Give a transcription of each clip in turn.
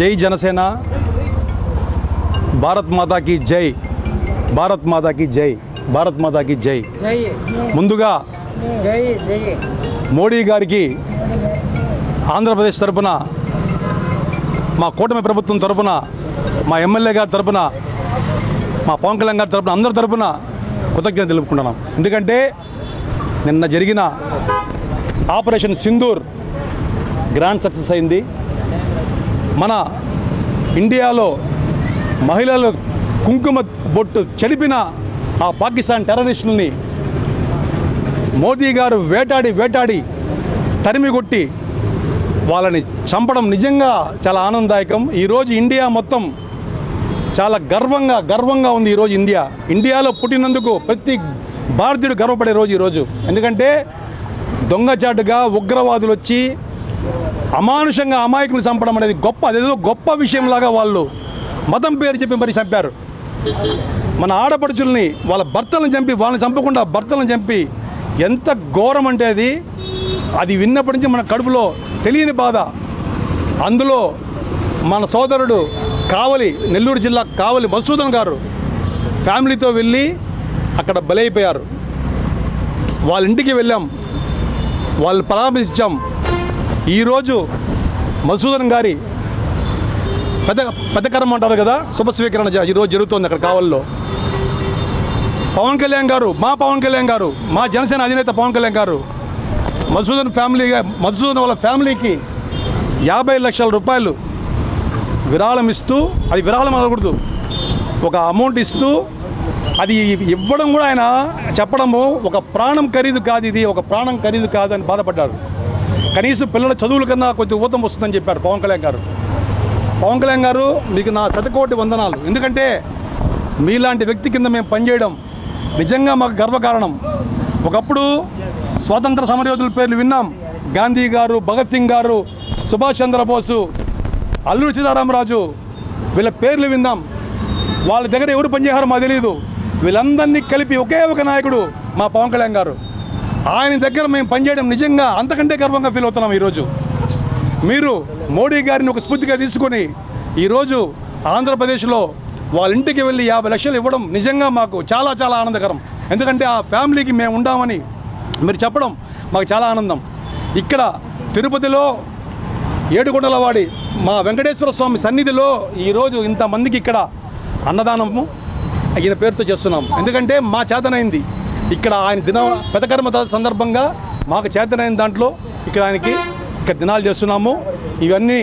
జై జనసేన, భారత్ మాతా కీ జై, భారత్ మాతా కీ జై, భారత్ మాతా కీ జై. ముందుగా మోడీ గారికి ఆంధ్రప్రదేశ్ తరపున, మా కూటమి ప్రభుత్వం తరపున, మా ఎమ్మెల్యే గారి తరపున, మా పవన్ కళ్యాణ్ గారి తరపున, అందరి తరపున కృతజ్ఞత తెలుపుకుంటున్నాం. ఎందుకంటే నిన్న జరిగిన ఆపరేషన్ సింధూర్ గ్రాండ్ సక్సెస్ అయింది. మన ఇండియాలో మహిళలు కుంకుమ బొట్టు చెడిపిన ఆ పాకిస్తాన్ టెర్రరిస్టుల్ని మోదీ గారు వేటాడి తరిమి కొట్టి వాళ్ళని చంపడం నిజంగా చాలా ఆనందదాయకం. ఈరోజు ఇండియా మొత్తం చాలా గర్వంగా ఉంది. ఈరోజు ఇండియాలో పుట్టినందుకు ప్రతి భారతీయుడు గర్వపడే రోజు ఈరోజు. ఎందుకంటే దొంగచాటుగా ఉగ్రవాదులు వచ్చి అమానుషంగా అమాయకులు చంపడం అనేది అదేదో గొప్ప విషయంలాగా వాళ్ళు మతం పేరు చెప్పి మరి చంపారు. మన ఆడపడుచుల్ని వాళ్ళ భర్తలను చంపి, వాళ్ళని చంపకుండా భర్తలను చంపి, ఎంత ఘోరం అంటే అది విన్నప్పటి నుంచి మన కడుపులో తెలియని బాధ. అందులో మన సోదరుడు కావలి, నెల్లూరు జిల్లా కావలి మధుసూదన్ గారు ఫ్యామిలీతో వెళ్ళి అక్కడ బలైపోయారు. వాళ్ళ ఇంటికి వెళ్ళాం, వాళ్ళు పరామర్శించాం. ఈరోజు మధుసూదన్ గారి పెద్ద కర్మ అంటారు కదా, శుభ స్వీకరణ ఈరోజు జరుగుతుంది అక్కడ కావల్లో. పవన్ కళ్యాణ్ గారు, మా జనసేన అధినేత పవన్ కళ్యాణ్ గారు మధుసూదన్ వాళ్ళ ఫ్యామిలీకి 50 లక్షల రూపాయలు విరాళం ఇస్తూ, అది విరాళం అనకూడదు, ఒక అమౌంట్ ఇస్తూ, అది ఇవ్వడం కూడా ఆయన చెప్పడము ఒక ప్రాణం ఖరీదు కాదు, ఇది ఒక ప్రాణం ఖరీదు కాదు అని బాధపడ్డారు. కనీసం పిల్లల చదువుల కన్నా కొంచెం ఊతం వస్తుందని చెప్పారు పవన్ కళ్యాణ్ గారు. పవన్ కళ్యాణ్ గారు, మీకు నా శతకోటి వందనాలు. ఎందుకంటే మీలాంటి వ్యక్తి కింద మేము పనిచేయడం నిజంగా మాకు గర్వకారణం. ఒకప్పుడు స్వాతంత్ర సమరయోధుల పేర్లు విన్నాం, గాంధీ గారు, భగత్ సింగ్ గారు, సుభాష్ చంద్రబోసు, అల్లూరి సీతారామరాజు, వీళ్ళ పేర్లు విన్నాం. వాళ్ళ దగ్గర ఎవరు పనిచేశారో మాకు తెలియదు. వీళ్ళందరినీ కలిపి ఒకే ఒక నాయకుడు మా పవన్ కళ్యాణ్ గారు. ఆయన దగ్గర మేము పనిచేయడం నిజంగా అంతకంటే గర్వంగా ఫీల్ అవుతున్నాం. ఈరోజు మీరు మోడీ గారిని ఒక స్ఫూర్తిగా తీసుకొని ఈరోజు ఆంధ్రప్రదేశ్లో వాళ్ళ ఇంటికి వెళ్ళి 50 లక్షలు ఇవ్వడం నిజంగా మాకు చాలా ఆనందకరం. ఎందుకంటే ఆ ఫ్యామిలీకి మేము ఉండామని మీరు చెప్పడం మాకు చాలా ఆనందం. ఇక్కడ తిరుపతిలో ఏడుకొండలవాడి మా వెంకటేశ్వర స్వామి సన్నిధిలో ఈరోజు ఇంతమందికి ఇక్కడ అన్నదానము ఈయన పేరుతో చేస్తున్నాం. ఎందుకంటే మా చేతనైంది ఇక్కడ ఆయన పెదకర్మ సందర్భంగా మాకు చేతనైన దాంట్లో ఆయనకి ఇక్కడ దినాలు చేస్తున్నాము. ఇవన్నీ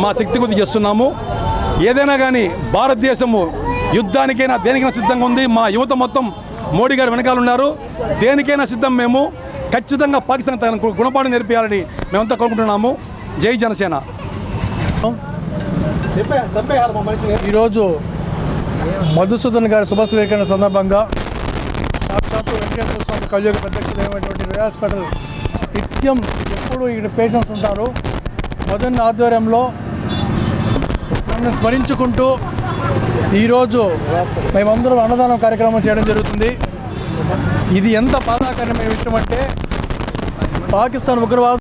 మా శక్తి కొద్ది చేస్తున్నాము. ఏదైనా కానీ భారతదేశము యుద్ధానికైనా దేనికైనా సిద్ధంగా ఉంది. మా యువత మొత్తం మోడీ గారు వెనకాల ఉన్నారు. దేనికైనా సిద్ధం. మేము ఖచ్చితంగా పాకిస్తాన్ తన గుణపాఠం నేర్పించాలని మేమంతా కోరుకుంటున్నాము. జై జనసేన. ఈరోజు మధుసూదన్ గారి శుభ స్వీకరణ సందర్భంగా సాక్షాత్తు వెంకటేశ్వర స్వామి కలియుగ ప్రత్యక్షమైనటువంటి రే హాస్పిటల్ నిత్యం ఎప్పుడు ఇక్కడ పేషెంట్స్ ఉంటారు. మదన్ ఆధ్వర్యంలో నన్ను స్మరించుకుంటూ ఈరోజు మేమందరం అన్నదానం కార్యక్రమం చేయడం జరుగుతుంది. ఇది ఎంత బాధాకరమైన విషయం అంటే పాకిస్తాన్ ఉగ్రవాద